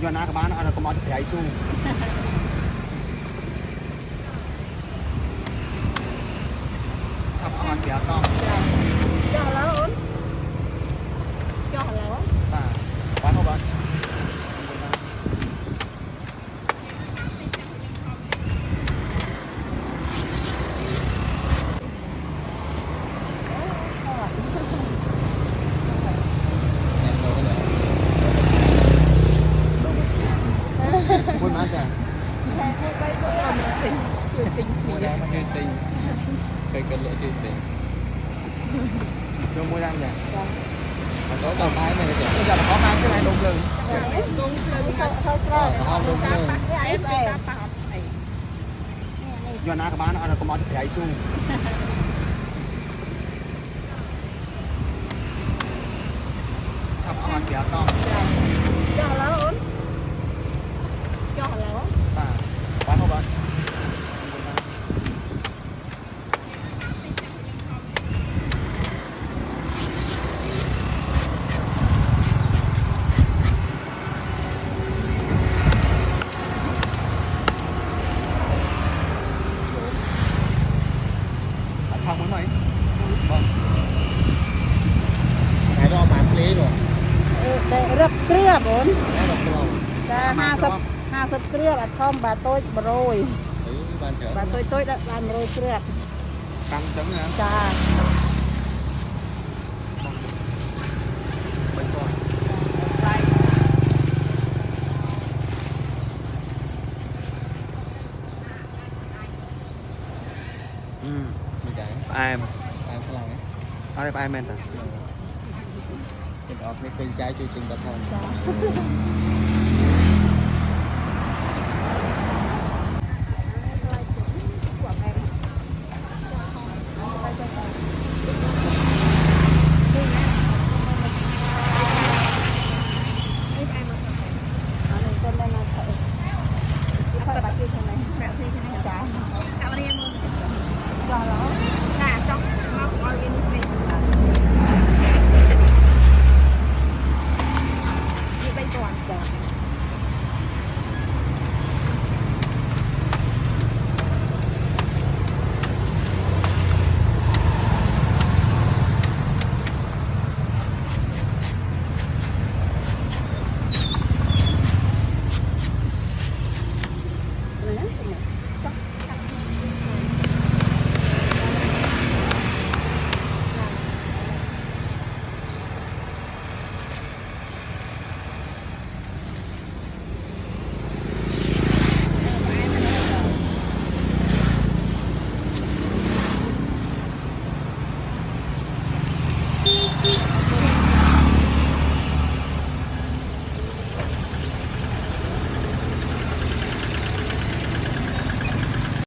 យកណាក៏បានអត់កុំអត់ប្រៃជូរអត់ស្រាប់តោះចុះឥឡូវអូនចុះឥឡូវបាទបានហូបបាទមួយម៉ាត់ចាមួយដែរមកជួយទិញគេក៏លក់ជួយទិញយកមួយដែរចាអត់ដល់បាយមែនទេចាចាំខំបានទេឯងដុំភ្លើងដុំភ្លើងហើយស្រោចខំដុំភ្លើងអីប៉ាប៉ាអត់អីយកណាក៏បានអត់កុំអត់ប្រៃជូរអត់ស្រាប់តោះចុះឥឡូវអូនចុះឥឡូវបាទបានហូបបាទថងមួយមកបងហើយរកបានភ្លេបងតែរឹបគ្រឿបងអូនហើយរកគ្រឿងចា50គ្រឿងអត់ធំបាទតូច100បានច្រើនបាទតូចដាក់បាន100គ្រឿងកាន់ចឹងណាចាមិនទាន់មិនដែរផ្អែមខ្លាំងអត់ផ្អែមមែនតាគេអត់នេះពេញចាយជួយទិញដល់ផង